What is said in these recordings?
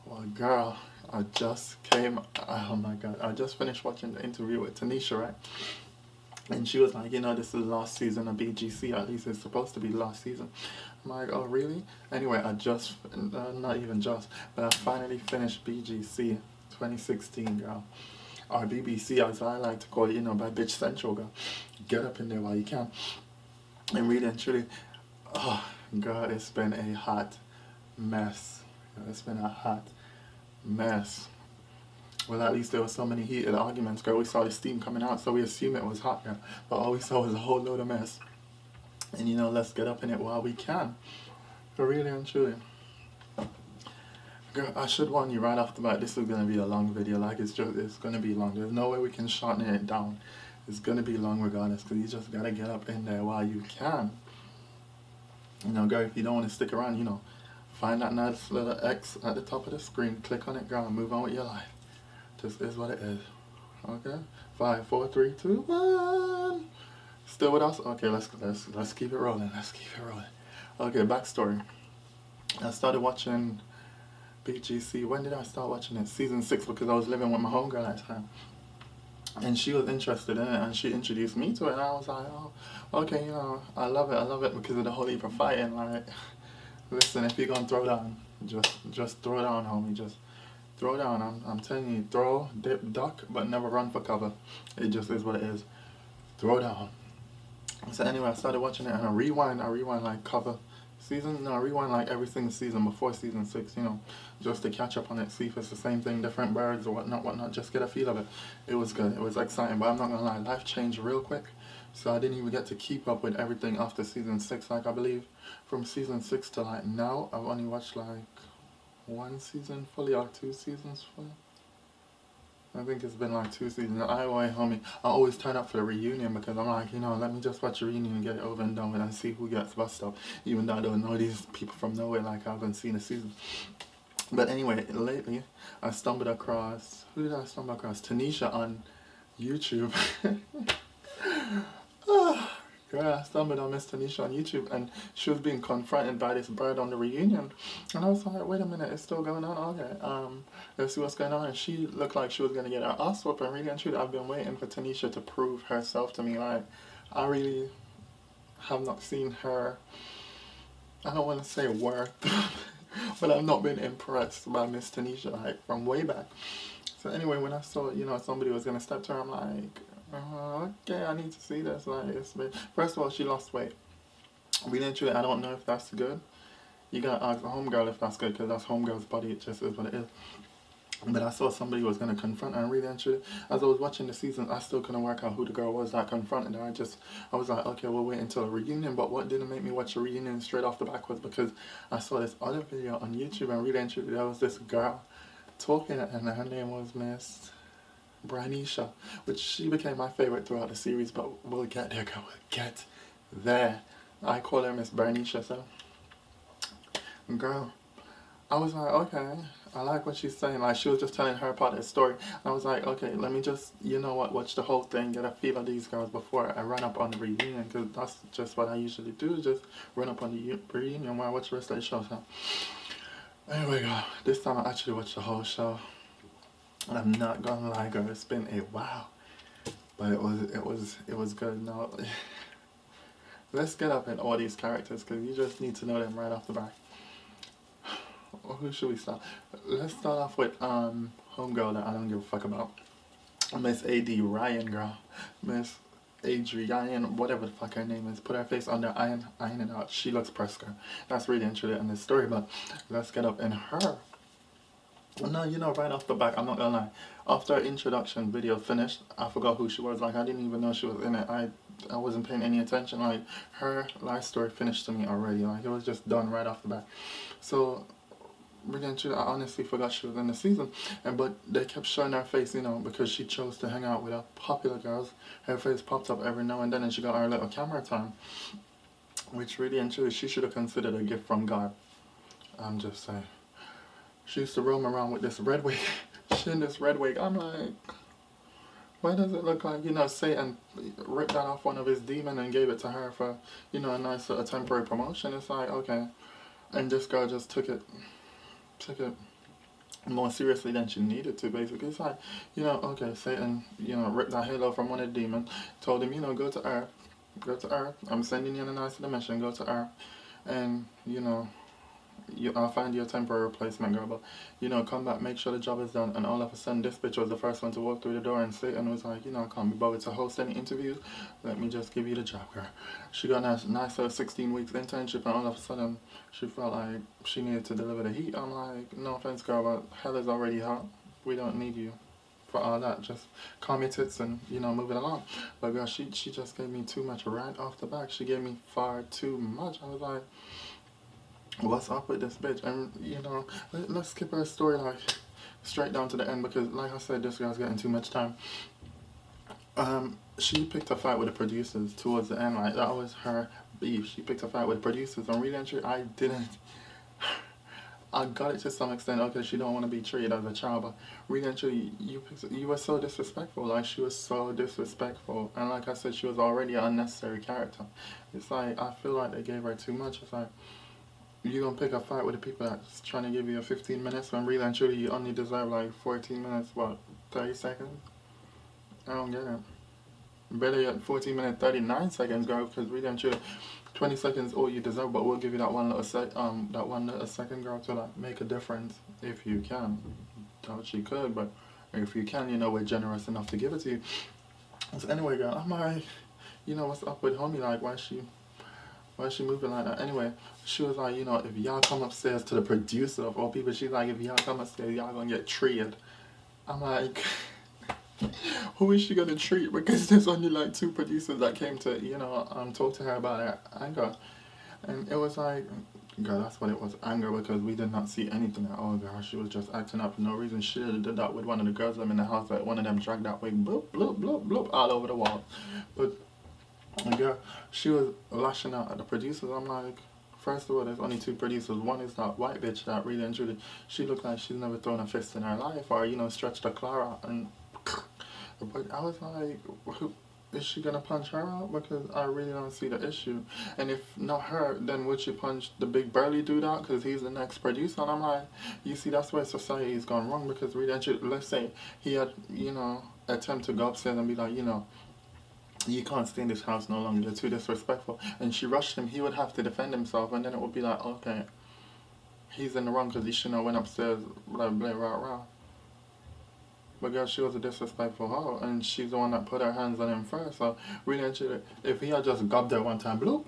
Well, girl, I just came. Oh my god, I just finished watching the interview with Tanisha, right? And she was like, this is the last season of BGC. At least it's supposed to be the last season. I'm like, oh really? Anyway, I just, not even just, but I finally finished BGC 2016, girl. Or BBC, as I like to call it, by Bitch Central, girl. Get up in there while you can. And really and truly, oh, girl, it's been a hot mess. It's been a hot mess. Well, at least there were so many heated arguments, girl. We saw the steam coming out, so we assumed it was hot, girl. But all we saw was a whole load of mess. And let's get up in it while we can. For really and truly. Girl, I should warn you right off the bat, this is gonna be a long video. Like, it's gonna be long. There's no way we can shorten it down. It's gonna be long regardless, because you just gotta get up in there while you can. Girl, if you don't want to stick around, find that nice little X at the top of the screen, click on it, girl, and move on with your life. Just is what it is. Okay? 5, 4, 3, 2, 1. Still with us? Okay, let's keep it rolling. Let's keep it rolling. Okay, backstory. I started watching BGC. When did I start watching it? Season 6, because I was living with my homegirl at the time. And she was interested in it, and she introduced me to it, and I was like, oh, okay, I love it because of the whole heap of fighting. Like, listen, if you're gonna throw down, just throw down, homie. Just throw down. I'm telling you, throw, dip, duck, but never run for cover. It just is what it is. Throw down. So anyway, I started watching it, and I rewind like cover season. No, I rewind like every single season before season 6, just to catch up on it, see if it's the same thing, different birds or whatnot, just get a feel of it. It was good, it was exciting, but I'm not gonna lie, life changed real quick, so I didn't even get to keep up with everything after season 6. Like, I believe from season 6 to like now, I've only watched like 1 season fully or 2 seasons fully. I think it's been like 2 seasons. Homie, I always turn up for the reunion because I'm like, let me just watch a reunion and get it over and done with and see who gets bust up. Even though I don't know these people from nowhere, like I haven't seen a season. But anyway, lately I stumbled across, who did I stumble across? Tanisha on YouTube. Girl, I stumbled on Miss Tanisha on YouTube, and she was being confronted by this bird on the reunion. And I was like, wait a minute, it's still going on? Okay, let's see what's going on. And she looked like she was going to get her ass whooped, and really and truly, I've been waiting for Tanisha to prove herself to me. Like, I really have not seen her, I don't want to say worth, but I've not been impressed by Miss Tanisha, like, from way back. So anyway, when I saw, somebody was going to step to her, I'm like, okay, I need to see this. Like, first of all, she lost weight. Really and truly, I don't know if that's good. You gotta ask the homegirl if that's good, because that's homegirl's body. It just is what it is. But I saw somebody was gonna confront her, and really and truly, as I was watching the season, I still couldn't work out who the girl was that confronted her. I was like, okay, we'll wait until a reunion. But what didn't make me watch a reunion straight off the back was because I saw this other video on YouTube, and really and truly, there was this girl talking, and her name was Miss Branisha, which she became my favorite throughout the series, but we'll get there, girl. We'll get there. I call her Miss Branisha, so. Girl, I was like, okay, I like what she's saying. Like, she was just telling her part of the story. I was like, okay, let me just, watch the whole thing, get a feel of these girls before I run up on the reunion, because that's just what I usually do, just run up on the reunion while I watch the rest of the show, so. Anyway, girl, this time I actually watched the whole show. And I'm not gonna lie, girl, it's been a while, but it was good. Now, let's get up in all these characters, because you just need to know them right off the bat. Who should we start? Let's start off with homegirl that I don't give a fuck about, Miss A.D. Ryan, girl. Miss Adrienne, whatever the fuck her name is. Put her face under, iron it out. She looks pressed, girl. That's really interesting in this story, but let's get up in her. No, right off the back, I'm not gonna lie. After her introduction video finished, I forgot who she was. Like, I didn't even know she was in it. I wasn't paying any attention. Like, her life story finished to me already. Like, it was just done right off the bat. So, really and truly, I honestly forgot she was in the season. But they kept showing her face, because she chose to hang out with the popular girls. Her face popped up every now and then, and she got her little camera time. Which really and truly, she should have considered a gift from God. I'm just saying. She used to roam around with this red wig. She in this red wig. I'm like, why does it look like, Satan ripped that off one of his demons and gave it to her for, a nice sort of temporary promotion? It's like, okay. And this girl just took it more seriously than she needed to, basically. It's like, okay, Satan, ripped that halo from one of the demons, told him, go to Earth. Go to Earth. I'm sending you on a nice mission. Go to Earth. And, I'll find you a temporary replacement, girl. But, come back, make sure the job is done. And all of a sudden, this bitch was the first one to walk through the door, and Satan was like, I can't be bothered to host any interviews. Let me just give you the job, girl. She got a nice 16 weeks internship, and all of a sudden, she felt like she needed to deliver the heat. I'm like, no offense, girl, but hell is already hot. We don't need you for all that. Just calm your tits and, move it along. But girl, she just gave me too much right off the back. She gave me far too much. I was like, what's up with this bitch? And, let's skip her story, like, straight down to the end, because, like I said, this girl's getting too much time. She picked a fight with the producers towards the end. Like, that was her beef. She picked a fight with the producers. And really and truly, I didn't. I got it to some extent. Okay, she don't want to be treated as a child, but really and truly, you were so disrespectful. Like, she was so disrespectful. And like I said, she was already an unnecessary character. It's like, I feel like they gave her too much. It's like, you gonna pick a fight with the people that's trying to give you a 15 minutes when really and truly you only deserve like 14 minutes, 30 seconds? I don't get it. Better yet, 14 minutes, 39 seconds, girl, because really and truly, 20 seconds all you deserve, but we'll give you that one little second, girl, to like make a difference if you can. Doubt she could, but if you can, we're generous enough to give it to you. So anyway, girl, I'm like, what's up with homie? Like, why is she moving like that? Anyway, she was like, if y'all come upstairs, to the producer of all people, she's like, if y'all come upstairs, y'all gonna get treated. I'm like, who is she gonna treat? Because there's only like 2 producers that came to, talk to her about her anger. And it was like, girl, that's what it was, anger, because we did not see anything at all, girl. She was just acting up for no reason. She did that with one of the girls in the house, like one of them dragged that wig, bloop, bloop, bloop, bloop, all over the wall. But girl, she was lashing out at the producers. I'm like, first of all, there's only 2 producers. One is that white bitch that really and truly, she looked like she's never thrown a fist in her life, or, stretched a claw out. And, but I was like, is she gonna punch her out? Because I really don't see the issue. And if not her, then would she punch the big burly dude out? Because he's the next producer. And I'm like, you see, that's where society's gone wrong. Because really and truly, let's say he had, attempt to go upstairs and be like, you can't stay in this house no longer, you're too disrespectful. And she rushed him, he would have to defend himself, and then it would be like, okay, he's in the wrong because he shouldn't have went upstairs, blah, blah, rah, rah. But girl, she was a disrespectful hoe, and she's the one that put her hands on him first. So really, if he had just gobbed her one time, bloop,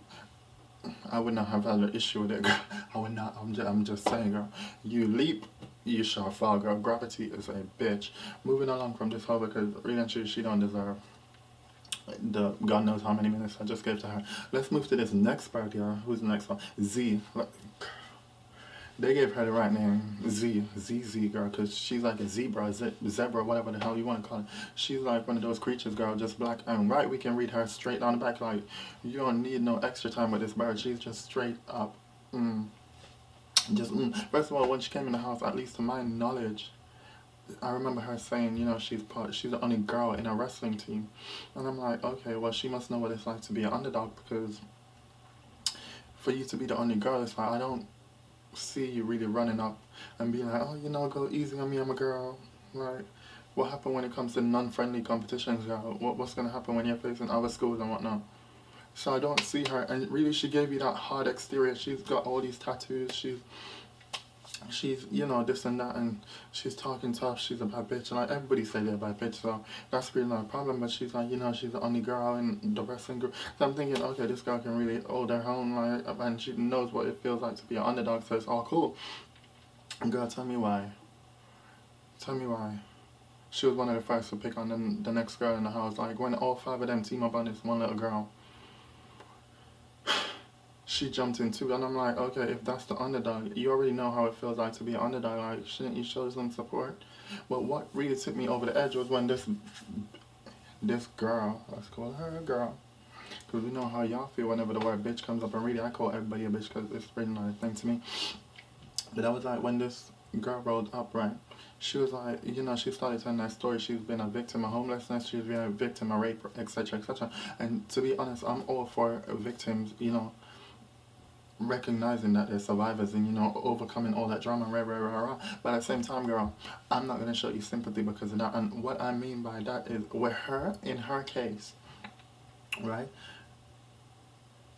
I would not have had an issue with it, girl. I would not, I'm just saying, girl. You leap, you shall fall, girl. Gravity is a bitch. Moving along from this hoe, because really, she don't deserve the God knows how many minutes I just gave to her. Let's move to this next part, y'all. Who's the next one? Z. They gave her the right name, Z, girl, because she's like a zebra, whatever the hell you want to call it. She's like one of those creatures, girl, just black and white. We can read her straight down the back, like, you don't need no extra time with this bird. She's just straight up, First of all, when she came in the house, at least to my knowledge, I remember her saying, she's the only girl in a wrestling team. And I'm like, okay, well, she must know what it's like to be an underdog, because for you to be the only girl, it's like, I don't see you really running up and being like, oh, go easy on me, I'm a girl. Like, what happened when it comes to non-friendly competitions, girl? What's going to happen when you're facing other schools and whatnot? So I don't see her, and really, she gave you that hard exterior. She's got all these tattoos, she's this and that, and she's talking tough, she's a bad bitch, and like everybody say they're a bad bitch, so that's really not a problem. But she's like, she's the only girl in the wrestling group. So I'm thinking, okay, this girl can really hold her own, like, and she knows what it feels like to be an underdog, so it's all cool. Girl, tell me why she was one of the first to pick on the next girl in the house. Like, when all 5 of them team up on this one little girl, she jumped in too, and I'm like, okay, if that's the underdog, you already know how it feels like to be an underdog, like, shouldn't you show some support? But what really took me over the edge was when this girl, let's call her a girl, because we know how y'all feel whenever the word bitch comes up, and really, I call everybody a bitch because it's really not a thing to me. But that was like, when this girl rolled up, right, she was like, she started telling that story. She's been a victim of homelessness, she's been a victim of rape, etc., etc. And to be honest, I'm all for victims, recognizing that they're survivors and, you know, overcoming all that drama, rah, rah, rah, rah. But at the same time, girl, I'm not going to show you sympathy because of that. And what I mean by that is, with her, in her case, right,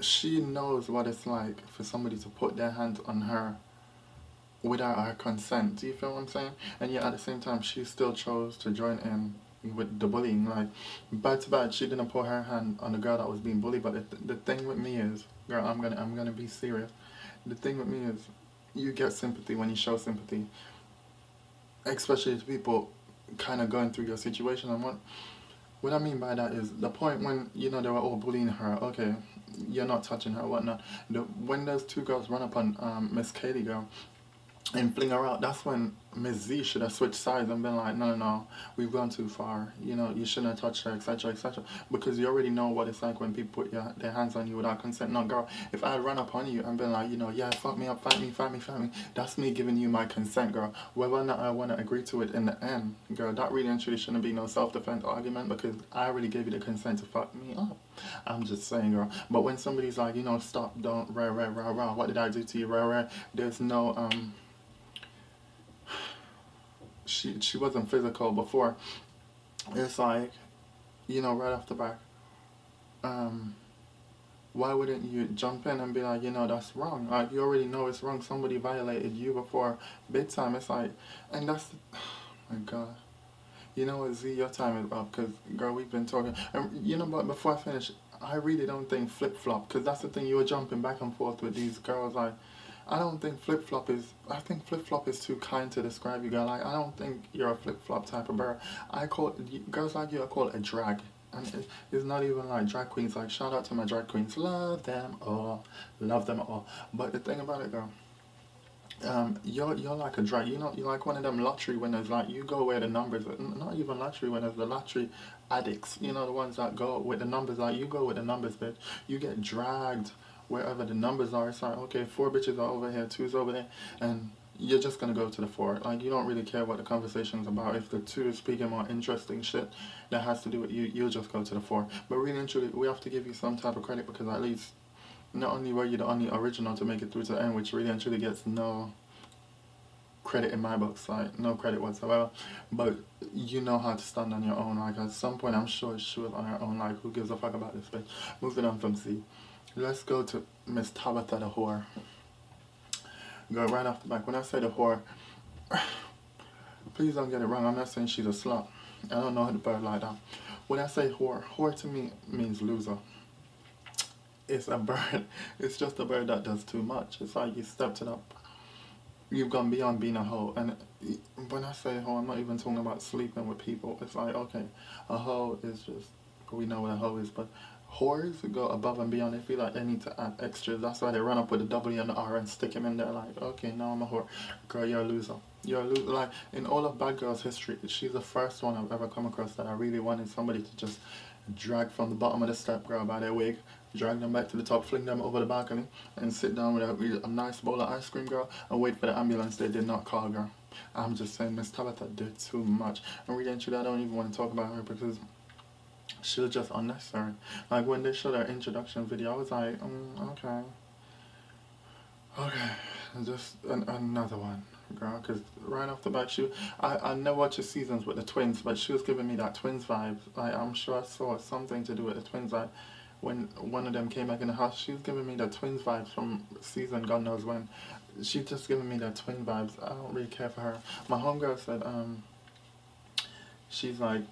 she knows what it's like for somebody to put their hands on her without our consent. Do you feel what I'm saying? And yet at the same time, she still chose to join in with the bullying. Like, bad to bad, she didn't put her hand on the girl that was being bullied. But the thing with me is, girl, I'm gonna be serious. The thing with me is, you get sympathy when you show sympathy, especially to people kind of going through your situation. And what I mean by that is the point when, you know, they were all bullying her. Okay, you're not touching her, whatnot. When those two girls run up on Miss Katie, girl, and fling her out, that's when Miss Z should have switched sides and been like, no, no, no, we've gone too far. You know, you shouldn't have touched her, etc., etc. Because you already know what it's like when people put their hands on you without consent. No, girl, if I had run up on you and been like, you know, yeah, fuck me up, fight me, fight me, fight me, that's me giving you my consent, girl. Whether or not I want to agree to it in the end, girl, that really and truly shouldn't be no self-defense argument because I already gave you the consent to fuck me up. I'm just saying, girl. But when somebody's like, you know, stop, don't, rah, rah, rah, rah, what did I do to you, rah, rah, there's no, she wasn't physical before. It's like, you know, right off the back, why wouldn't you jump in and be like, you know, that's wrong? Like, you already know it's wrong. Somebody violated you before big time. It's like, and that's, oh my God. You know what, Z, your time is up, because, girl, we've been talking. And, you know, but before I finish, I really don't think flip-flop, because that's the thing, you were jumping back and forth with these girls, like, I don't think flip-flop is, I think flip-flop is too kind to describe you, girl. Like, I don't think you're a flip-flop type of bird. I call, girls like you, I call it a drag. And it's not even like drag queens, like, shout out to my drag queens, love them all, love them all. But the thing about it, girl, you're like a drag. You know, you're like one of them lottery winners. Like, you go where the numbers, not even lottery winners, the lottery addicts. You know, the ones that go with the numbers. Like, you go with the numbers, bitch. You get dragged wherever the numbers are. It's like, okay, 4 bitches are over here, 2's over there, and you're just gonna go to the 4. Like, you don't really care what the conversation's about. If the 2 is speaking more interesting shit that has to do with you, you'll just go to the 4. But really and truly, we have to give you some type of credit because at least not only were you the only original to make it through to the end, which really and truly gets no credit in my books, like no credit whatsoever, but you know how to stand on your own. Like, at some point, I'm sure she was on her own. Like, who gives a fuck about this bitch? Moving on from C, let's go to Miss Tabitha the whore. Go right off the back. When I say the whore, please don't get it wrong. I'm not saying she's a slut. I don't know how to bird like that. When I say whore, whore to me means loser. It's a bird. It's just a bird that does too much. It's like you stepped it up. You've gone beyond being a hoe. And when I say hoe, I'm not even talking about sleeping with people. It's like, okay, a hoe is just, we know what a hoe is, but whores go above and beyond. They feel like they need to add extras. That's why they run up with a W and the R and stick him in there like, okay, now I'm a whore. Girl, you're a loser. You're a loser. Like, in all of Bad Girl's history, she's the first one I've ever come across that I really wanted somebody to just drag from the bottom of the step, girl, by their wig, drag them back to the top, fling them over the balcony, and sit down with a nice bowl of ice cream, girl, and wait for the ambulance they did not call, girl. I'm just saying, Miss Tabitha did too much. And really and truly, I don't even want to talk about her because she was just unnecessary. Like, when they showed her introduction video, I was like, okay. Okay, just another one, girl, because right off the bat, I never watched the seasons with the twins, but she was giving me that twins vibe. Like, I'm sure I saw something to do with the twins vibe. When one of them came back in the house, she was giving me the twins vibes from season God knows when. She's just giving me the twin vibes. I don't really care for her. My homegirl said, she's like,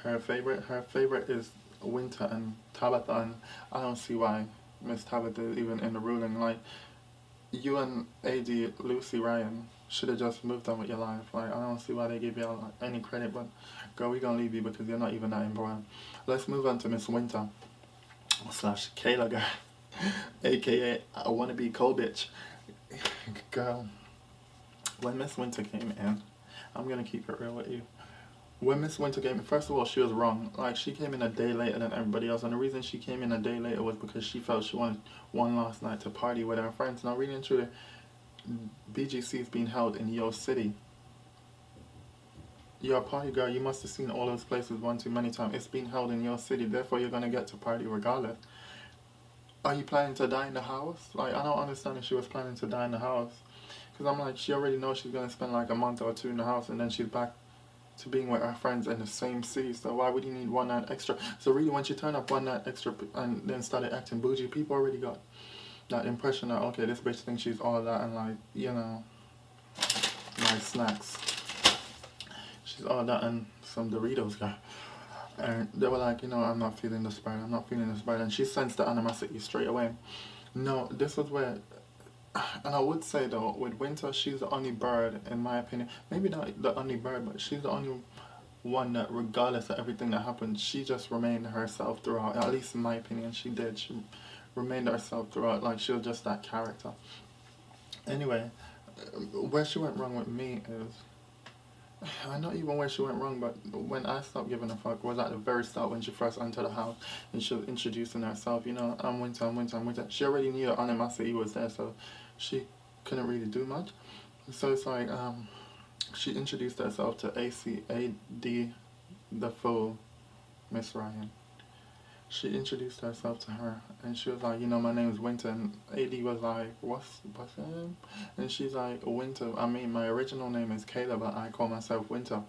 her favorite is Winter and Tabitha, and I don't see why Miss Tabitha is even in the ruling. Like, you and AD Lucy Ryan should have just moved on with your life. Like, I don't see why they give you like, any credit, but girl, we gonna leave you because you're not even that important. Let's move on to Miss Winter / Kayla, girl, aka I wanna be cold bitch. Girl, when Miss Winter came in, I'm gonna keep it real with you. When Miss Winter came in, first of all, she was wrong. Like, she came in a day later than everybody else, and the reason she came in a day later was because she felt she wanted one last night to party with her friends. Now, really and truly, BGC is being held in your city. You're a party girl. You must have seen all those places one too many times. It's being held in your city, therefore you're gonna get to party regardless. are you planning to die in the house? Like, I don't understand if she was planning to die in the house. Because I'm like, she already knows she's going to spend like a month or two in the house and then she's back to being with her friends in the same city. So why would you need one night extra? So really, when she turned up one night extra and then started acting bougie, people already got that impression that, okay, this bitch thinks she's all that and like, you know, nice snacks. She's all that and some Doritos, girl. And they were like, you know, I'm not feeling the spirit, I'm not feeling the spirit. And she sensed the animosity straight away. No, this was where, and I would say though, with Winter, she's the only bird, in my opinion. Maybe not the only bird, but she's the only one that, regardless of everything that happened, she just remained herself throughout. At least in my opinion, she did. She remained herself throughout, like she was just that character. Anyway, where she went wrong with me is, not even where she went wrong, but when I stopped giving a fuck was at the very start when she first entered the house and she was introducing herself, you know, I'm Winter, I'm Winter, I'm Winter. She already knew the animosity was there, so she couldn't really do much. So it's like, she introduced herself to ACAD, the full Miss Ryan. She introduced herself to her and she was like, you know, my name is Winter, and AD was like, what's your name? And she's like, Winter. I mean, my original name is Kayla, but I call myself Winter.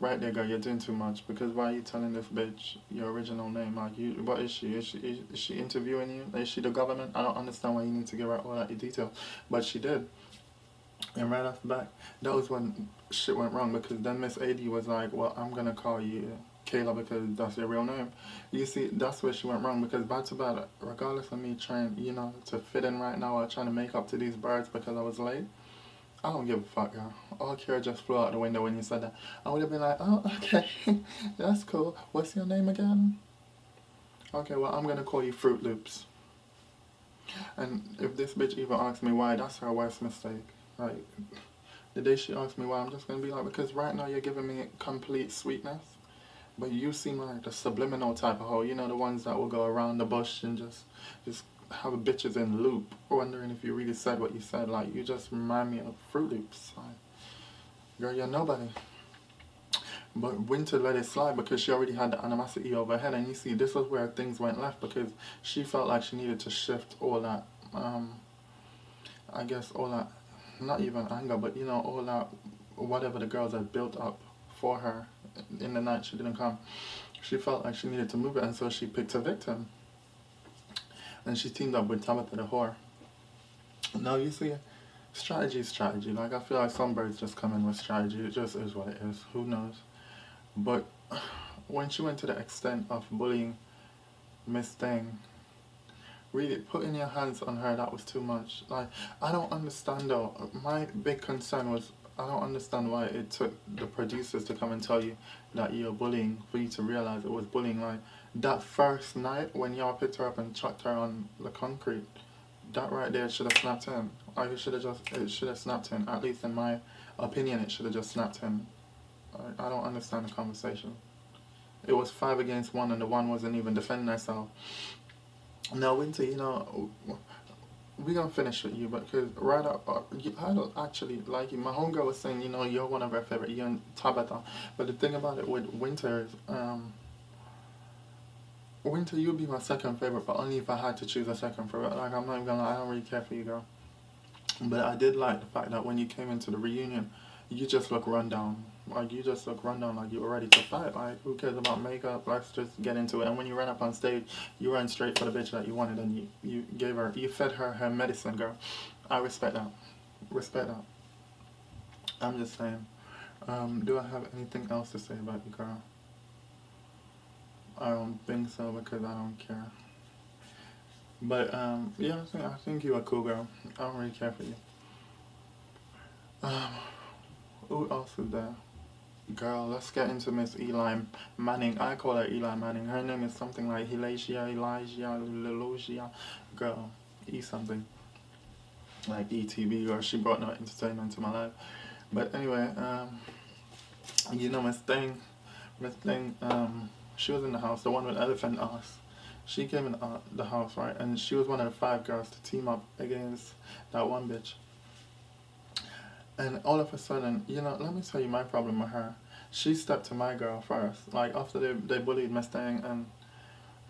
Right there, girl, you're doing too much, because why are you telling this bitch your original name? Like, what is she? Is she interviewing you? Is she the government? I don't understand why you need to give her all that detail, but she did. And right off the bat, that was when shit went wrong, because then Miss AD was like, well, I'm gonna call you Kayla because that's your real name. You see, that's where she went wrong, because bad to bad, regardless of me trying, you know, to fit in right now or trying to make up to these birds because I was late, I don't give a fuck, girl. All care just flew out the window when you said that. I would have been like, oh, okay, that's cool. What's your name again? Okay, well, I'm gonna call you Fruit Loops. And if this bitch even asks me why, that's her worst mistake. Like, the day she asks me why, I'm just gonna be like, because right now you're giving me complete sweetness. But you seem like the subliminal type of hoe, you know, the ones that will go around the bush and just have bitches in loop, wondering if you really said what you said. Like, you just remind me of Fruit Loops. Like, girl, you're nobody. But Winter let it slide because she already had the animosity over her head. And you see, this was where things went left, because she felt like she needed to shift all that, I guess all that, not even anger, but you know, all that, whatever the girls had built up for her in the night she didn't come. She felt like she needed to move it, and so she picked a victim. And she teamed up with Tabitha the whore. Now you see, strategy is strategy. Like, I feel like some birds just come in with strategy. It just is what it is. Who knows? But when she went to the extent of bullying Miss Thing, really putting your hands on her, that was too much. Like, I don't understand though. My big concern was, I don't understand why it took the producers to come and tell you that you're bullying for you to realize it was bullying. Like, that first night when y'all picked her up and chucked her on the concrete, that right there should have snapped in. Like, it should have snapped in. At least in my opinion, it should have just snapped in. I don't understand the conversation. It was 5 against 1 and the one wasn't even defending herself. Now, Winter, you know, we're gonna finish with you, because right up, I don't actually like you. My homegirl was saying, you know, you're one of her favorite, you and Tabitha. But the thing about it with Winter is, Winter, you'd be my second favorite, but only if I had to choose a second favorite. Like, I'm not even gonna lie, I don't really care for you, girl. But I did like the fact that when you came into the reunion, you just look run down. Like, you just look run down, like you were ready to fight. Like, who cares about makeup? Let's just get into it. And when you ran up on stage, you ran straight for the bitch that you wanted, and you gave her, you fed her medicine, girl. I respect that. Respect that. I'm just saying. Do I have anything else to say about you, girl? I don't think so, because I don't care. But, yeah, I think you're a cool girl. I don't really care for you. Who else is there? Girl, let's get into Miss Eli Manning. I call her Eli Manning. Her name is something like Elijah. Girl, E something. Like ETB, or she brought no entertainment to my life. But anyway, you know, Miss Thing, she was in the house, the one with elephant ass. She came in the house, right? And she was one of the 5 girls to team up against that one bitch. And all of a sudden, you know, let me tell you my problem with her. She stepped to my girl first. Like, after they bullied Miss Thing, and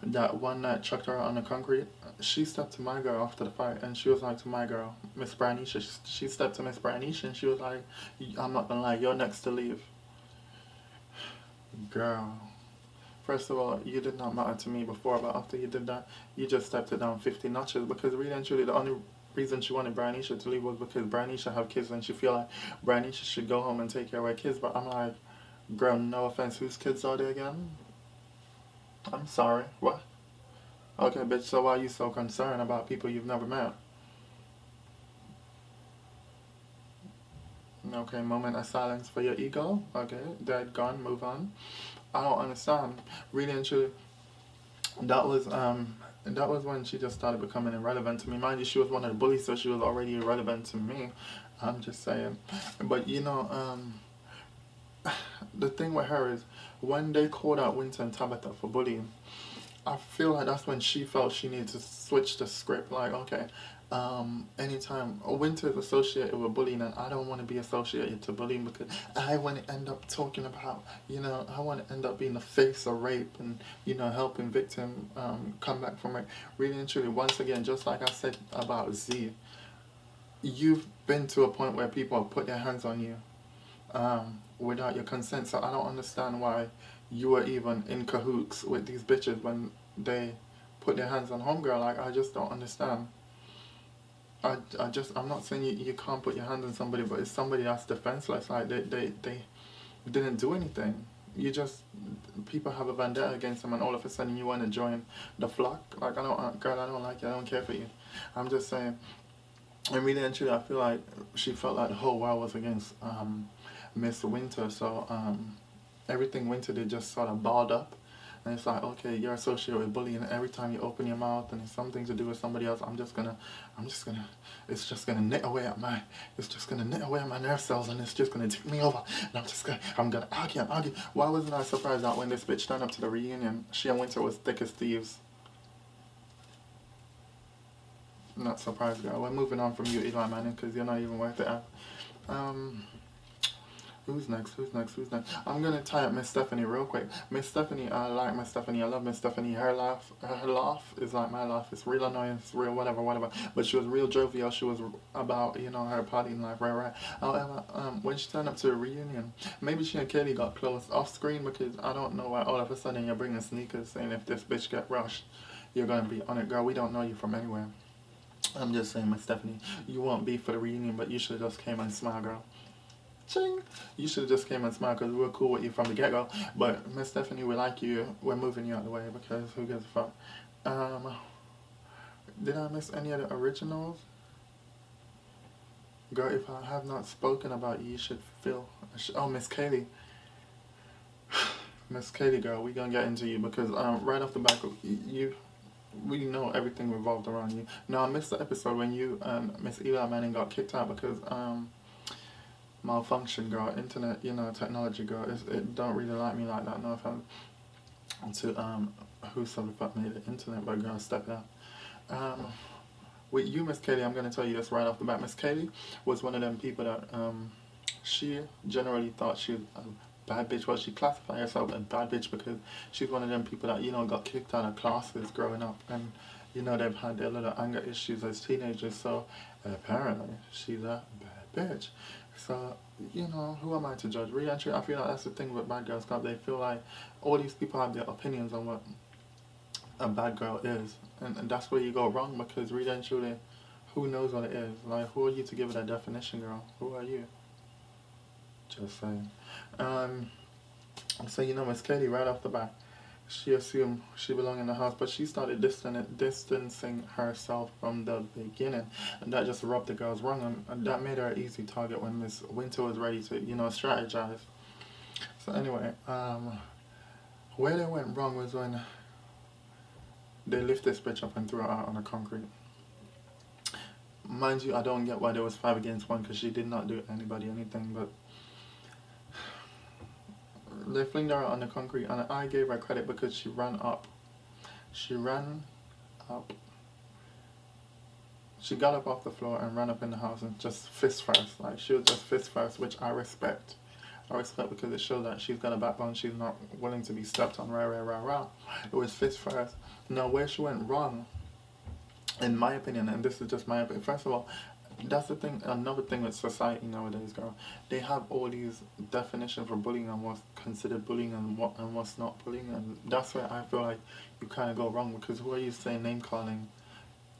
that one that chucked her on the concrete, she stepped to my girl after the fight, and she was like to my girl, Miss Branisha, she stepped to Miss Branisha, and she was like, I'm not gonna lie, you're next to leave. Girl, first of all, you did not matter to me before, but after you did that, you just stepped it down 50 notches, because really and truly, the only reason she wanted Branisha to leave was because Branisha have kids, and she feel like Branisha should go home and take care of her kids, but I'm like, girl, no offense, whose kids are they again? I'm sorry, what? Okay, bitch, so why are you so concerned about people you've never met? Okay, moment of silence for your ego. Okay, dead, gone, move on. I don't understand. Really and truly, that was when she just started becoming irrelevant to me. Mind you, she was one of the bullies, so she was already irrelevant to me. I'm just saying. But the thing with her is when they called out Winter and Tabitha for bullying, I feel like that's when she felt she needed to switch the script. Like, okay, anytime Winter is associated with bullying, and I don't want to be associated to bullying because I want to end up talking about, I want to end up being the face of rape and, helping victim come back from it. Really and truly, once again, just like I said about Z, you've been to a point where people have put their hands on you without your consent, so I don't understand why you were even in cahoots with these bitches when they put their hands on homegirl. Like, I just don't understand. I'm not saying you can't put your hands on somebody, but it's somebody that's defenseless. Like, they didn't do anything. People have a vendetta against them, and all of a sudden you want to join the flock. Like, girl, I don't like you, I don't care for you. I'm just saying, and really and truly, I feel like she felt like the whole world was against Miss Winter, so everything Winter did just sort of balled up. And it's like, okay, you're associated with bullying. Every time you open your mouth and it's something to do with somebody else, it's just gonna knit away at my nerve cells, and it's just gonna take me over. And I'm gonna argue and argue. Why wasn't I surprised that when this bitch turned up to the reunion, she and Winter was thick as thieves? Not surprised, girl. We're moving on from you, Eli Manning, because you're not even worth it. Who's next? I'm gonna tie up Miss Stephanie real quick. Miss Stephanie, I like Miss Stephanie. I love Miss Stephanie. Her laugh is like my laugh. It's real annoying. It's real whatever. But she was real jovial. She was about her partying life, right. However, when she turned up to a reunion, maybe she and Katie got close off screen, because I don't know why all of a sudden you're bringing sneakers, saying if this bitch get rushed, you're gonna be on it, girl. We don't know you from anywhere. I'm just saying, Miss Stephanie, you won't be for the reunion, but you should have just came and smiled, girl. Ching. You should have just came and smiled, because we were cool with you from the get-go. But Miss Stephanie, we like you. We're moving you out of the way, because who gives a fuck? Did I miss any of the originals? Girl, if I have not spoken about you, you should feel... Oh, Miss Kaylee. Miss Kaylee, girl, we gonna get into you, because right off the back, we know everything revolved around you. Now, I missed the episode when you and Miss Eli Manning got kicked out because malfunction, girl. Internet, technology, girl. It don't really like me like that. No offense to who the fuck made the internet, but girl, step it up. With you, Miss Katie, I'm gonna tell you this right off the bat. Miss Katie was one of them people that she generally thought she was a bad bitch. Well, she classified herself as a bad bitch because she's one of them people that got kicked out of classes growing up, and they've had their little anger issues as teenagers. So apparently, she's a bad bitch. So, who am I to judge? Really, actually, I feel like that's the thing with Bad Girls Club. They feel like all these people have their opinions on what a bad girl is. And that's where you go wrong, because really and truly, who knows what it is? Like, who are you to give it a definition, girl? Who are you? Just saying. So, Miss Katie, right off the bat, she assumed she belonged in the house, but she started distancing herself from the beginning, and that just rubbed the girls wrong, and that made her an easy target when Miss Winter was ready to, strategize. So anyway, where they went wrong was when they lifted this bitch up and threw her out on the concrete. Mind you, I don't get why there was 5 against 1, because she did not do anybody anything, but they flinged her out on the concrete, and I gave her credit because she ran up. She got up off the floor and ran up in the house and just fist first. Like, she was just fist first, which I respect. I respect because it shows that she's got a backbone. She's not willing to be stepped on. Rah, rah, rah, rah. It was fist first. Now, where she went wrong, in my opinion, and this is just my opinion, first of all, that's the thing, another thing with society nowadays, girl. They have all these definitions for bullying and what's considered bullying and what's not bullying, and that's where I feel like you kind of go wrong because who are you saying name calling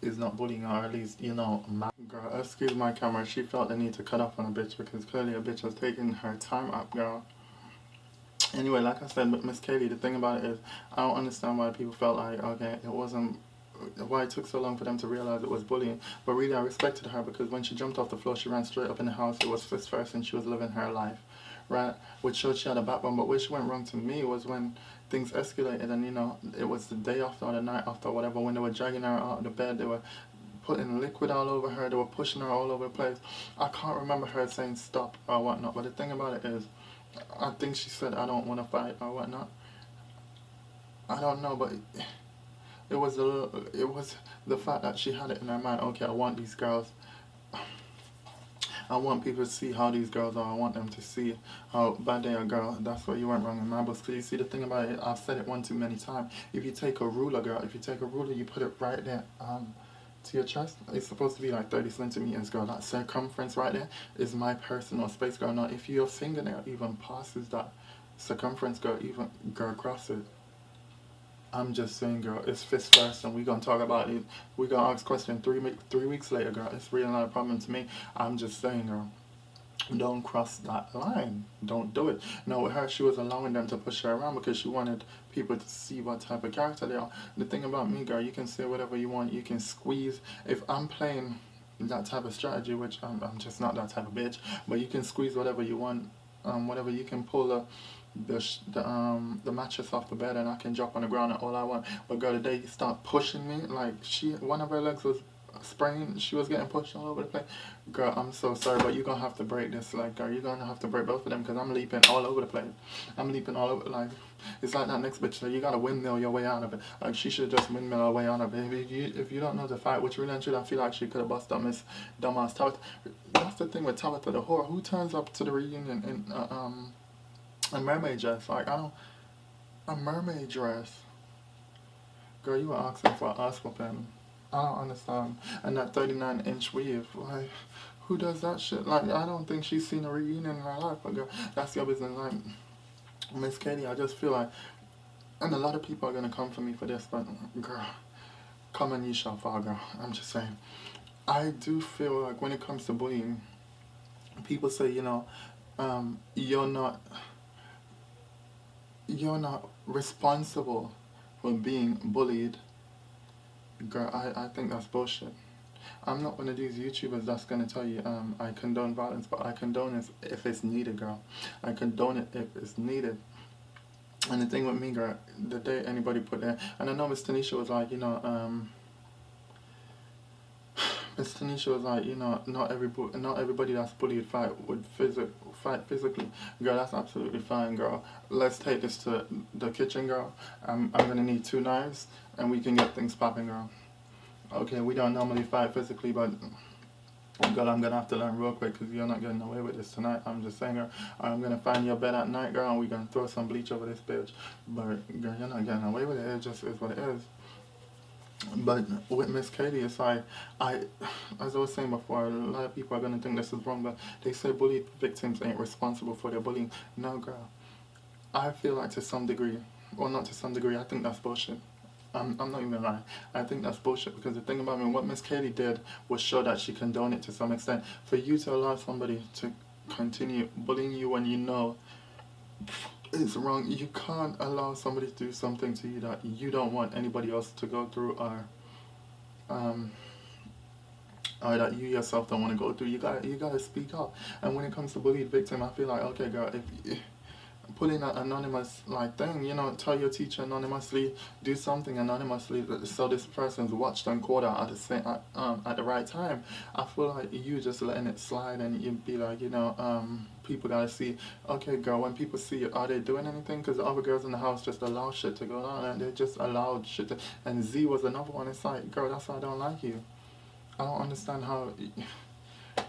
is not bullying, or at least, girl, excuse my camera, she felt the need to cut off on a bitch because clearly a bitch was taking her time up, girl. Anyway, like I said, with Miss Katie, the thing about it is, I don't understand why people felt like, okay, it wasn't, why it took so long for them to realize it was bullying. But really, I respected her because when she jumped off the floor, she ran straight up in the house. It was fist first, and she was living her life, right? Which showed she had a backbone. But where she went wrong to me was when things escalated, and it was the day after or the night after, or whatever, when they were dragging her out of the bed, they were putting liquid all over her, they were pushing her all over the place. I can't remember her saying stop or whatnot, but the thing about it is, I think she said, I don't want to fight or whatnot. I don't know, but it was the fact that she had it in her mind, okay, I want these girls, I want people to see how these girls are, I want them to see how bad they are, girl. That's where you went wrong in my books. Because you see, the thing about it, I've said it one too many times, if you take a ruler, girl, if you take a ruler, you put it right there, to your chest, it's supposed to be like 30 centimeters, girl. That circumference right there is my personal space, girl. Now, if your fingernail even passes that circumference, girl, cross it. I'm just saying, girl, it's fist first, and we're gonna talk about it. We're gonna ask question 3 weeks later, girl. It's really not a problem to me. I'm just saying, girl, don't cross that line. Don't do it. Now, with her, she was allowing them to push her around because she wanted people to see what type of character they are. The thing about me, girl, you can say whatever you want. You can squeeze. If I'm playing that type of strategy, which I'm just not that type of bitch, but you can squeeze whatever you want. Whatever you can pull the mattress off the bed and I can drop on the ground and all I want. But girl, the day you start pushing me, like one of her legs was sprained, she was getting pushed all over the place. Girl, I'm so sorry, but you're gonna have to break this. Like, girl, you're gonna have to break both of them because I'm leaping all over the place. I'm leaping all over, like, it's like that next bitch, so you gotta windmill your way out of it. Like, she should just windmill her way out of it. If you don't know the fight, which really and truly I feel like she could have busted up Miss Dumbass Tabitha. That's the thing with Tabitha the whore. Who turns up to the reunion in a mermaid dress? Like, a mermaid dress. Girl, you were asking for an ass whooping. I don't understand. And that 39-inch weave, like, who does that shit? Like, I don't think she's seen a reunion in her life, but girl, that's your business. Like, Miss Katie, I just feel like, and a lot of people are gonna come for me for this, but girl, come and you shall fall, girl. I'm just saying. I do feel like when it comes to bullying, people say, you're not responsible for being bullied. Girl, I think that's bullshit. I'm not one of these YouTubers that's going to tell you I condone violence, but I condone it if it's needed, girl. I condone it if it's needed. And the thing with me, girl, the day anybody put there, and I know Miss Tanisha was like, Miss Tanisha was like, not everybody that's bullied fight physically. Girl, that's absolutely fine, girl. Let's take this to the kitchen, girl. I'm gonna need 2 knives, and we can get things popping, girl. Okay, we don't normally fight physically, but girl, I'm gonna have to learn real quick because you're not getting away with this tonight. I'm just saying, girl, I'm gonna find your bed at night, girl, and we're gonna throw some bleach over this bitch. But girl, you're not getting away with it. It just is what it is. But with Miss Katie, it's like, as I was saying before, a lot of people are going to think this is wrong, but they say bullied victims ain't responsible for their bullying. No, girl. I feel like to some degree, well, not to some degree, I think that's bullshit. I'm not even lying. I think that's bullshit because the thing about me, what Miss Katie did was show that she condoned it to some extent. For you to allow somebody to continue bullying you when you know it's wrong, you can't allow somebody to do something to you that you don't want anybody else to go through, or that you yourself don't want to go through. You gotta speak up. And when it comes to bullied victim, I feel like, okay, girl, if put in an anonymous thing, tell your teacher anonymously, do something anonymously so this person's watched and caught out at the right time. I feel like you just letting it slide, and you'd be like, people gotta see, okay, girl, when people see you, are they doing anything? Because the other girls in the house just allow shit to go on, and they just allowed shit to, and Z was another one. It's like, girl, that's why I don't like you. I don't understand how,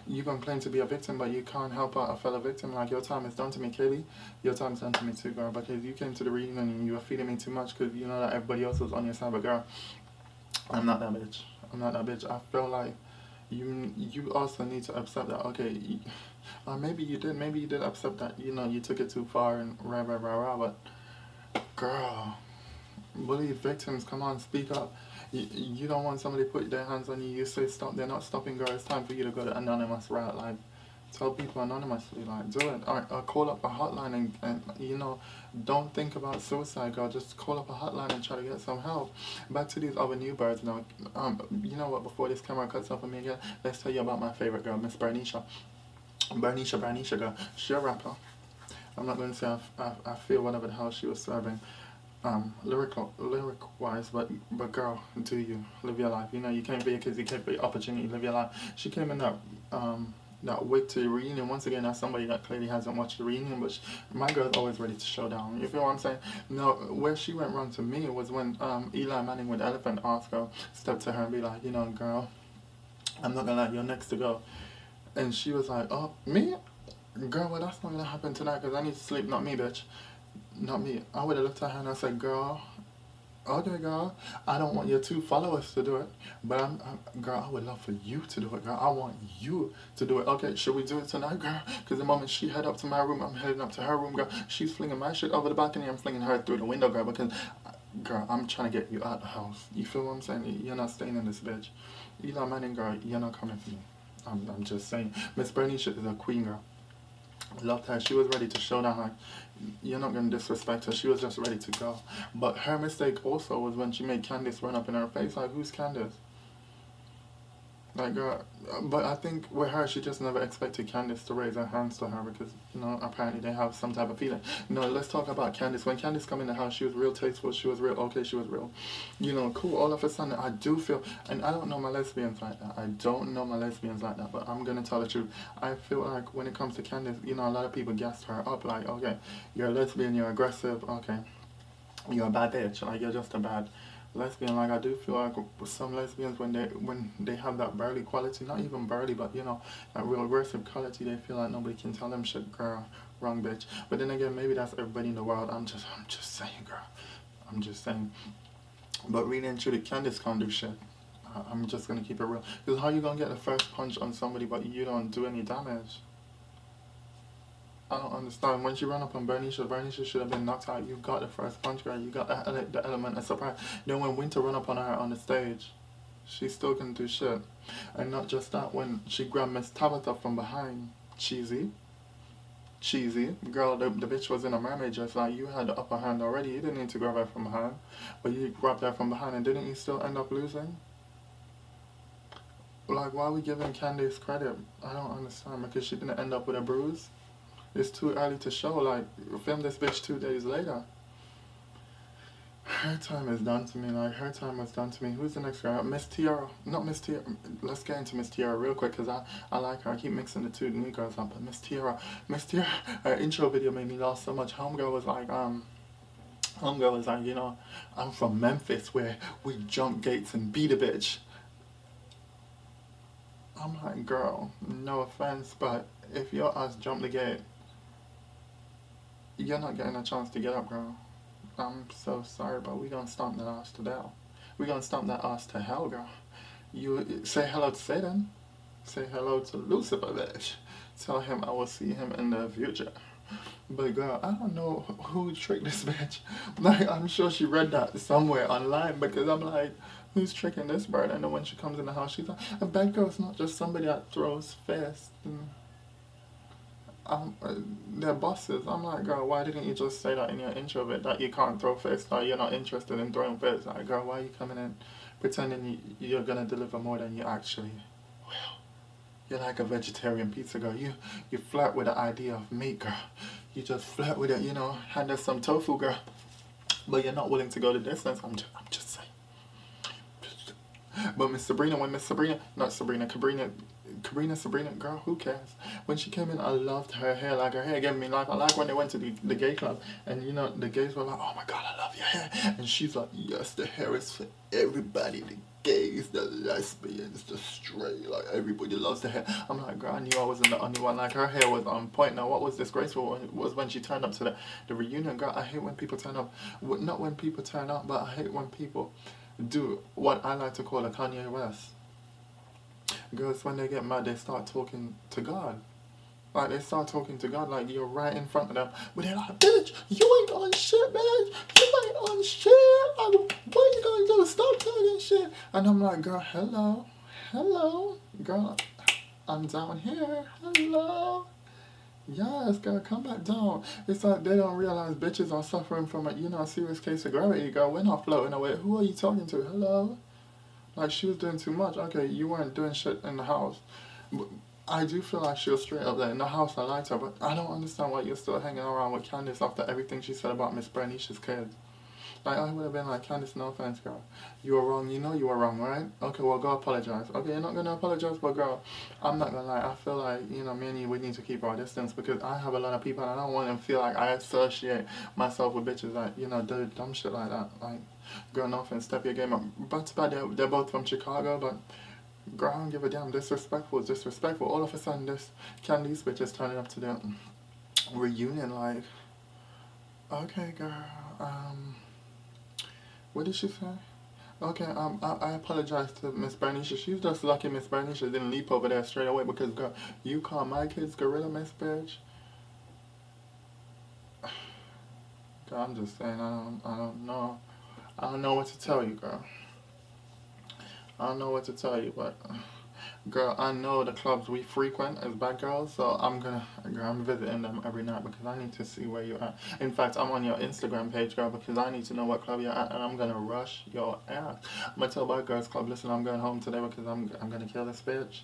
You gonna claim to be a victim, but you can't help out a fellow victim. Like, your time is done to me, Kaylee. Your time's done to me too, girl. Because you came to the reunion and you were feeding me too much because you know that everybody else was on your side. But girl, I'm not that bitch. I'm not that bitch. I feel like you also need to accept that. Okay, maybe you did. Maybe you did accept that. You know, you took it too far and rah rah rah rah. But girl, bully victims, come on, speak up. You don't want somebody to put their hands on you. You say stop. They're not stopping, girl. It's time for you to go the anonymous route. Like, tell people anonymously, like, do it. Or call up a hotline and, you know, don't think about suicide, girl. Just call up a hotline and try to get some help. Back to these other new birds now. You know what, before this camera cuts off of me again, let's tell you about my favorite girl, Miss Bernicia. Bernicia, girl. She's a rapper. I'm not going to say I feel whatever the hell she was serving. Lyric wise, but girl, do you live your life? You know, you can't be a kid, you can't be opportunity, live your life. She came in that wig to the reunion. Once again, that's somebody that clearly hasn't watched the reunion, but my girl's always ready to show down. You feel what I'm saying? No, where she went wrong to me was when Eli Manning with Elephant Oscar stepped to her and be like, you know, girl, I'm not gonna lie, you're next to go. And she was like, oh, me? Girl, well, that's not gonna happen tonight because I need to sleep, not me, bitch. Not me. I would have looked at her and I said, girl, okay, girl, I don't want your 2 followers to do it, but girl, I would love for you to do it, girl. I want you to do it. Okay, should we do it tonight, girl? Because the moment she head up to my room, I'm heading up to her room, girl. She's flinging my shit over the balcony, I'm flinging her through the window, girl, because, girl, I'm trying to get you out the house. You feel what I'm saying? You're not staying in this bitch. Eli Manning, girl, you're not coming for me. I'm just saying. Miss Bernicia is a queen, girl. Loved her. She was ready to show down. Like, you're not going to disrespect her. She was just ready to go. But her mistake also was when she made Candace run up in her face. Like, who's Candace? Like, girl, but I think with her, she just never expected Candace to raise her hands to her because, you know, apparently they have some type of feeling. No, let's talk about Candace. When Candace come in the house, she was real tasteful, she was real okay, she was real, you know, cool. All of a sudden, I do feel, and I don't know my lesbians like that. I don't know my lesbians like that, but I'm going to tell the truth. I feel like when it comes to Candace, you know, a lot of people gassed her up like, okay, you're a lesbian, you're aggressive, okay, you're a bad bitch, like, you're just a bad lesbian. Like, I do feel like with some lesbians, when they have that burly quality, not even burly, but you know, that real aggressive quality, they feel like nobody can tell them shit, girl, wrong bitch. But then again, maybe that's everybody in the world. I'm just saying, girl. I'm just saying. But really and truly, Candace can't do shit. I'm just gonna keep it real. Because how you gonna get the first punch on somebody but you don't do any damage? I don't understand. When she ran up on Bernicia should have been knocked out. You got the first punch, girl. You got the element of surprise. Then when Winter run up on her on the stage, she still can do shit. And not just that, when she grabbed Miss Tabitha from behind, cheesy. Girl, the bitch was in a mermaid dress. Like, you had the upper hand already. You didn't need to grab her from behind. But you grabbed her from behind, and didn't you still end up losing? Like, why are we giving Candace credit? I don't understand. Because she didn't end up with a bruise? It's too early to show. Like, film this bitch 2 days later. Her time is done to me. Like, her time was done to me. Who's the next girl? Miss Tiara. Not Miss Tiara. Let's get into Miss Tiara real quick because I like her. I keep mixing the two new girls up. But Miss Tiara, her intro video made me laugh so much. Homegirl was like, you know, I'm from Memphis where we jump gates and beat a bitch. I'm like, girl, no offense, but if your ass jump the gate, you're not getting a chance to get up, girl. I'm so sorry, but we gonna stomp that ass to hell. We gonna stomp that ass to hell, girl. You say hello to Satan. Say hello to Lucifer, bitch. Tell him I will see him in the future. But girl, I don't know who tricked this bitch. Like, I'm sure she read that somewhere online because I'm like, who's tricking this bird? And then when she comes in the house, she's like, a bad girl's not just somebody that throws fists. They're bosses. I'm like, girl, why didn't you just say that in your intro bit, that you can't throw fists, that you're not interested in throwing fists? Like, girl, why are you coming in pretending you're gonna deliver more than you actually will? You're like a vegetarian pizza, girl. You flirt with the idea of meat, girl. You just flirt with it, you know, hand us some tofu, girl. But you're not willing to go the distance. I'm just saying. But Miss Sabrina, Sabrina, girl, who cares? When she came in, I loved her hair. Like, her hair gave me life. I like when they went to the gay club, and the gays were like, oh my god, I love your hair. And she's like, yes, the hair is for everybody. The gays, the lesbians, the straight, like everybody loves the hair. I'm like, girl, I knew I wasn't the only one. Like her hair was on point. Now, what was disgraceful was when she turned up to the reunion. Girl, I hate when people turn up. Not when people turn up, but I hate when people do what I like to call a Kanye West. Girls, when they get mad, they start talking to God. Like, they start talking to God like you're right in front of them. But they're like, bitch, you ain't on shit, bitch. You ain't on shit. Like, what you gonna do? Stop talking shit. And I'm like, girl, hello. Hello. Girl, I'm down here. Hello. Yes, girl, come back down. It's like they don't realize bitches are suffering from a serious case of gravity, girl. We're not floating away. Who are you talking to? Hello? Like, she was doing too much. Okay, you weren't doing shit in the house. But I do feel like she was straight up there in the house. I liked her, but I don't understand why you're still hanging around with Candace after everything she said about Miss Bernice's kids. Like, I would have been like, Candace, no offense, girl. You were wrong. You know you were wrong, right? Okay, well, go apologize. Okay, you're not going to apologize, but girl, I'm not going to lie. I feel like, me and you, we need to keep our distance because I have a lot of people and I don't want them to feel like I associate myself with bitches that, do dumb shit like that. Like, girl, no offense, step your game up. But they're both from Chicago, but girl, I don't give a damn. Disrespectful is disrespectful. All of a sudden, this Candice bitch is turning up to the reunion like, okay, girl, what did she say? Okay, I apologize to Miss Bernice. She's just lucky Miss Bernice didn't leap over there straight away because, girl, you call my kids gorilla, Miss bitch? Girl, I'm just saying, I don't know. I don't know what to tell you, girl. I don't know what to tell you, but girl, I know the clubs we frequent as bad girls, so I'm visiting them every night because I need to see where you're at. In fact, I'm on your Instagram page, girl, because I need to know what club you're at, and I'm gonna rush your ass. I'm gonna tell Bad Girls Club, listen, I'm going home today because I'm gonna kill this bitch.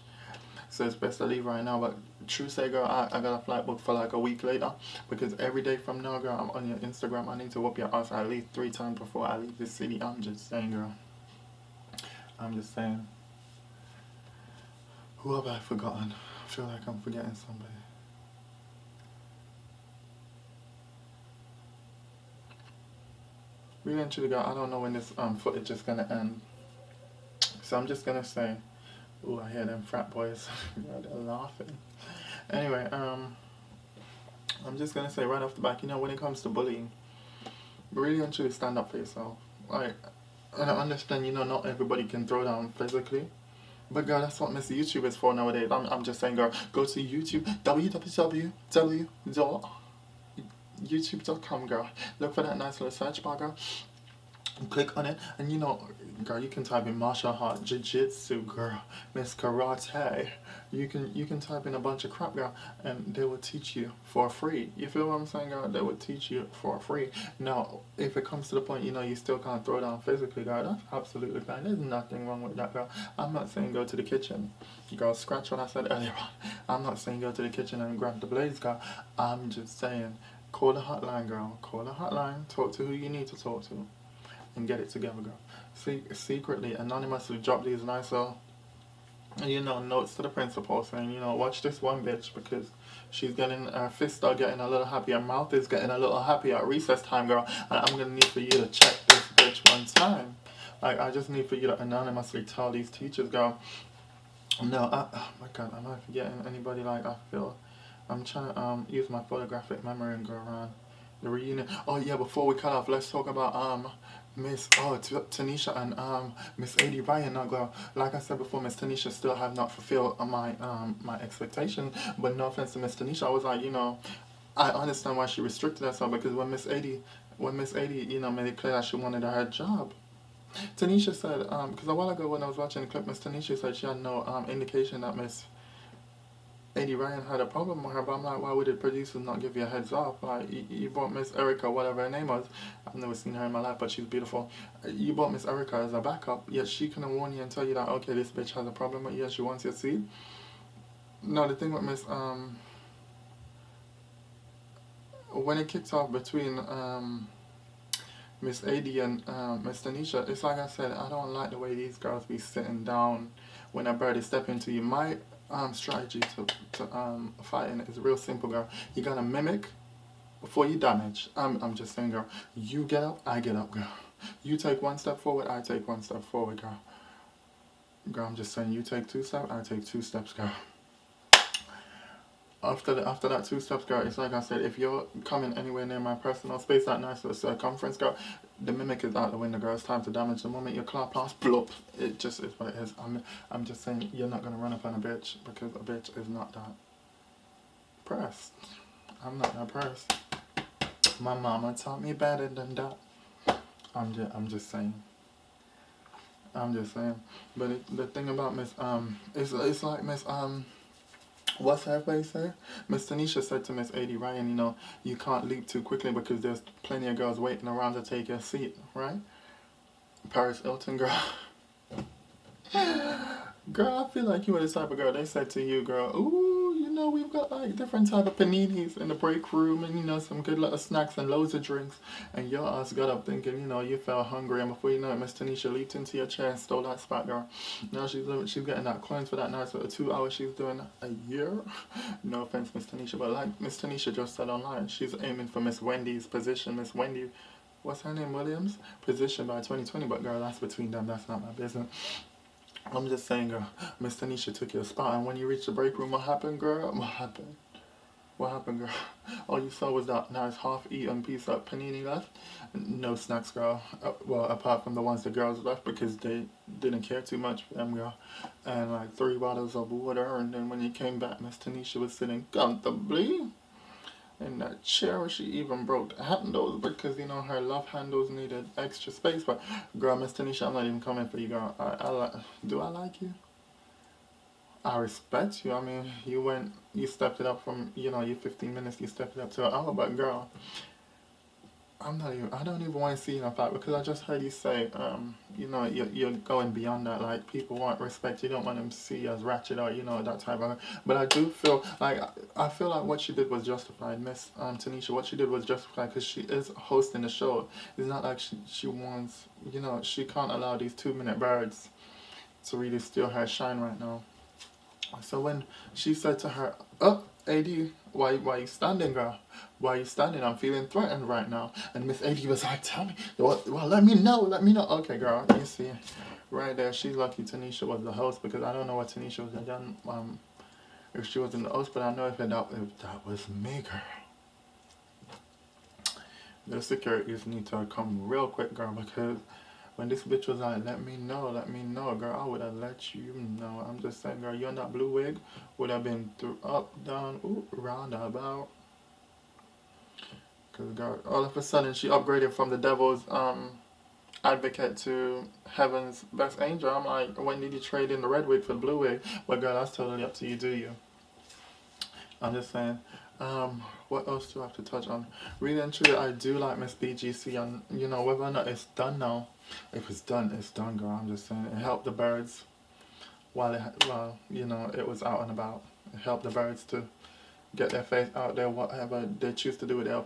So it's best to leave right now, but true say, girl, I got a flight booked for like a week later because every day from now, girl, I'm on your Instagram. I need to whoop your ass at least 3 times before I leave this city. I'm just saying, girl. I'm just saying. Who have I forgotten? I feel like I'm forgetting somebody. Really and truly, girl, I don't know when this footage is gonna end. So I'm just gonna say, ooh, I hear them frat boys. They're laughing. Anyway, I'm just gonna say right off the back, when it comes to bullying, really and truly stand up for yourself. Like, and I understand, not everybody can throw down physically. But girl, that's what Miss YouTube is for nowadays. I'm just saying, girl, go to YouTube, www.youtube.com, girl. Look for that nice little search bar, girl. Click on it, and girl, you can type in martial art, jiu-jitsu, girl, Miss Karate. You can type in a bunch of crap, girl, and they will teach you for free. You feel what I'm saying, girl? They will teach you for free. Now, if it comes to the point, you still can't throw down physically, girl, that's absolutely fine. There's nothing wrong with that, girl. I'm not saying go to the kitchen. Girl, scratch what I said earlier on. I'm not saying go to the kitchen and grab the blades, girl. I'm just saying call the hotline, girl. Call the hotline. Talk to who you need to talk to. And get it together, girl. Secretly, anonymously drop these nicer, notes to the principal saying, watch this one bitch because she's her fists are getting a little happy, her mouth is getting a little happy at recess time, girl, and I'm gonna need for you to check this bitch one time. Like, I just need for you to anonymously tell these teachers, girl. No, oh my god, am I forgetting anybody? Like, I feel I'm trying to use my photographic memory and go around the reunion. Oh yeah, before we cut off, let's talk about Miss Tanisha and Miss A.D. Ryan. Now, girl, like I said before, Miss Tanisha still have not fulfilled my expectations. But no offense to Miss Tanisha, I was like, I understand why she restricted herself because when Miss A.D. made it clear that she wanted her job. Tanisha said, because a while ago when I was watching the clip, Miss Tanisha said she had no indication that Miss A.D. Ryan had a problem with her, but I'm like, why would the producers not give you a heads up? Like, you brought Miss Erica, whatever her name was. I've never seen her in my life, but she's beautiful. You brought Miss Erica as a backup, yet she couldn't warn you and tell you that, okay, this bitch has a problem with you, she wants your seat. No, the thing with Miss, when it kicked off between Miss A.D. and Miss Tanisha, it's like I said, I don't like the way these girls be sitting down when a bird is stepping to you. My strategy to fighting is real simple, girl. You gotta mimic before you damage. I'm just saying, girl. You get up, I get up, girl. You take one step forward, I take one step forward, girl. Girl, I'm just saying, you take 2 steps, I take 2 steps, girl. After that 2 steps, girl, it's like I said, if you're coming anywhere near my personal space, that nice little circumference, girl, the mimic is out the window, girl. It's time to damage. The moment your claw pass, bloop. It just is what it is. I'm just saying, you're not gonna run up on a bitch, because a bitch is not that pressed. I'm not that pressed. My mama taught me better than that. I'm just saying. I'm just saying. But the thing about Miss it's like Miss what's her face say? Miss Tanisha said to Miss AD Ryan, you know, you can't leap too quickly because there's plenty of girls waiting around to take your seat, right? Paris Hilton, girl. Girl, I feel like you were the type of girl they said to you, girl, ooh, you know, we've got like different type of paninis in the break room and, you know, some good little snacks and loads of drinks. And your ass got up thinking, you know, you felt hungry. And before you know it, Miss Tanisha leaped into your chair and stole that spot, girl. Now she's getting that coins for that nice little 2 hours she's doing a year. No offense, Miss Tanisha, but like Miss Tanisha just said online, she's aiming for Miss Wendy's position. Miss Wendy, what's her name, Williams? Position by 2020, but girl, that's between them. That's not my business. I'm just saying, girl, Miss Tanisha took your spot, and when you reached the break room, what happened, girl? What happened? What happened, girl? All you saw was that nice half-eaten piece of panini left. No snacks, girl. Well, apart from the ones the girls left because they didn't care too much for them, girl. And like 3 bottles of water, and then when you came back, Miss Tanisha was sitting comfortably in that chair. She even broke the handles because, you know, her love handles needed extra space. But girl, Miss Tanisha, I'm not even coming for you, girl. Do I like you? I respect you. I mean, you stepped it up from, you know, your 15 minutes, you stepped it up to an hour. But girl, I don't even want to see you in a fight because I just heard you say, you know, you're going beyond that. Like, people want respect. You don't want them to see you as ratchet or, you know, that type of. But I do feel like, I feel like what she did was justified. Miss Tanisha, what she did was justified because she is hosting the show. It's not like she wants, you know, she can't allow these 2-minute birds to really steal her shine right now. So when she said to her, oh, AD, why you standing, girl? Why you standing? I'm feeling threatened right now. And Miss AD was like, tell me. Well, let me know. Okay, girl, you see, right there, she's lucky Tanisha was the host because I don't know what Tanisha would have done if she wasn't the host, but I know if that was me, girl. The securities need to come real quick, girl, because when this bitch was like, let me know, girl, I would have let you know. I'm just saying, girl, you and that blue wig would have been through, up, down, ooh, round, about. Because, girl, all of a sudden, she upgraded from the devil's advocate to heaven's best angel. I'm like, when did you trade in the red wig for the blue wig? Well, girl, that's totally up to you, do you? I'm just saying. What else do I have to touch on? Really and truly, I do like Miss BGC, and, you know, whether or not it's done now, if it's done, it's done, girl. I'm just saying, it helped the birds while you know, it was out and about. It helped the birds to get their face out there, whatever they choose to do with their,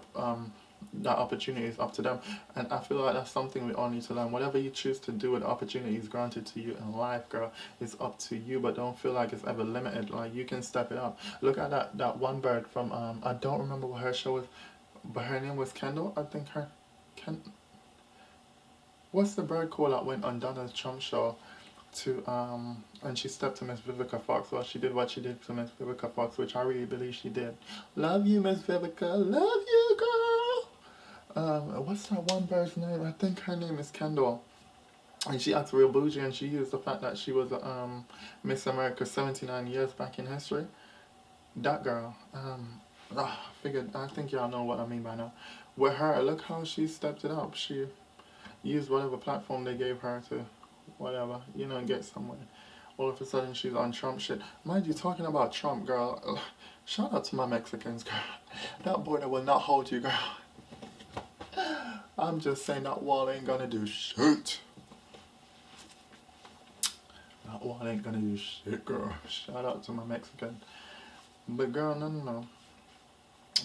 that opportunity is up to them. And I feel like that's something we all need to learn. Whatever you choose to do with opportunities granted to you in life, girl, it's up to you, but don't feel like it's ever limited. Like, you can step it up. Look at that one bird from, I don't remember what her show was, but her name was Kendall, I think what's the bird called that went on Donald Trump's show to, and she stepped to Miss Vivica Fox? Well, she did what she did to Miss Vivica Fox, which I really believe she did. Love you, Miss Vivica. Love you, girl. What's that one bird's name? I think her name is Kendall. And she acts real bougie, and she used the fact that she was Miss America 79 years back in history. That girl. I think y'all know what I mean by now. With her, look how she stepped it up. She used whatever platform they gave her to, whatever, you know, get somewhere. All of a sudden, she's on Trump shit. Mind you, talking about Trump, girl, shout out to my Mexicans, girl. That border will not hold you, girl. I'm just saying that wall ain't gonna do shit. That wall ain't gonna do shit, girl. Shout out to my Mexican. But girl, no.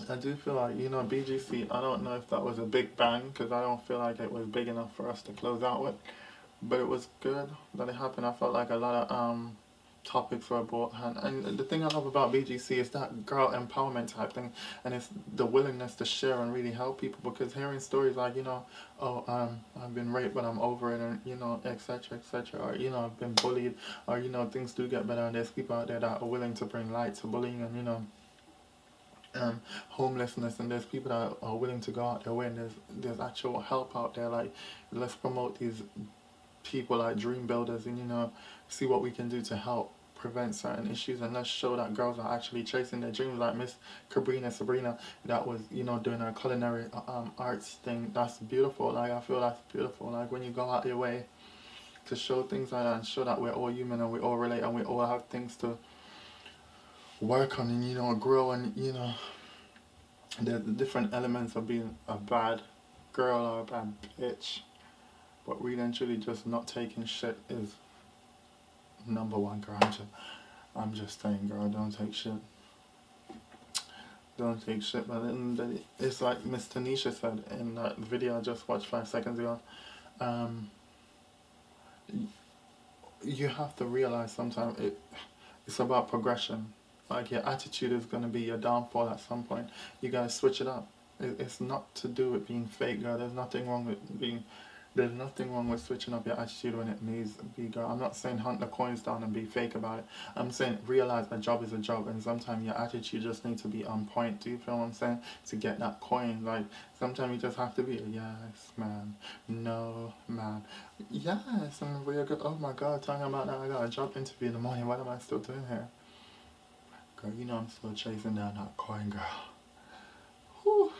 I do feel like, you know, BGC, I don't know if that was a big bang, because I don't feel like it was big enough for us to close out with. But it was good that it happened. I felt like a lot of topics are brought and the thing I love about BGC is that girl empowerment type thing, and it's the willingness to share and really help people, because hearing stories like, you know, oh, I've been raped but I'm over it, and, you know, etc, etc, or, you know, I've been bullied, or, you know, things do get better, and there's people out there that are willing to bring light to bullying, and, you know, homelessness, and there's people that are willing to go out their way, and there's actual help out there. Like, let's promote these people like dream builders, and, you know, see what we can do to help prevent certain issues, and let's show that girls are actually chasing their dreams, like Miss Sabrina that was, you know, doing her culinary arts thing. That's beautiful. Like, I feel that's beautiful. Like, when you go out your way to show things like that, and show that we're all human and we all relate and we all have things to work on, and, you know, grow, and, you know, the different elements of being a bad girl or a bad bitch, but really and truly just not taking shit is number one, girl. I'm just saying, girl, don't take shit. Don't take shit. But then it's like Miss Tanisha said in that video I just watched 5 seconds ago. You have to realize sometimes it's about progression. Like, your attitude is going to be your downfall at some point. You gotta switch it up. It's not to do with being fake, girl. There's nothing wrong with switching up your attitude when it needs to be, girl. I'm not saying hunt the coins down and be fake about it. I'm saying realize a job is a job, and sometimes your attitude just needs to be on point. Do you feel what I'm saying? To get that coin. Like, sometimes you just have to be, yes, man. No, man. Yes, and we're good. Oh my God, talking about that, I got a job interview in the morning. What am I still doing here? Girl, you know I'm still chasing down that coin, girl. Whew.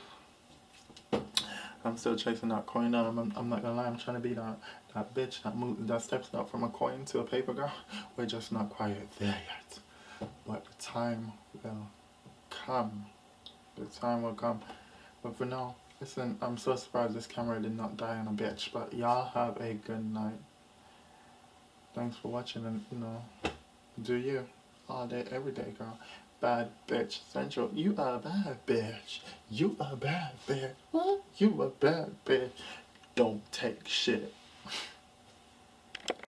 I'm still chasing that coin down. I'm not gonna lie, I'm trying to be that bitch that steps up from a coin to a paper, girl. We're just not quite there yet. But the time will come. The time will come. But for now, listen, I'm so surprised this camera did not die on a bitch. But y'all have a good night. Thanks for watching, and, you know, do you. All day, every day, girl. Bad bitch central. You a bad bitch. You a bad bitch. What? You a bad bitch. Don't take shit.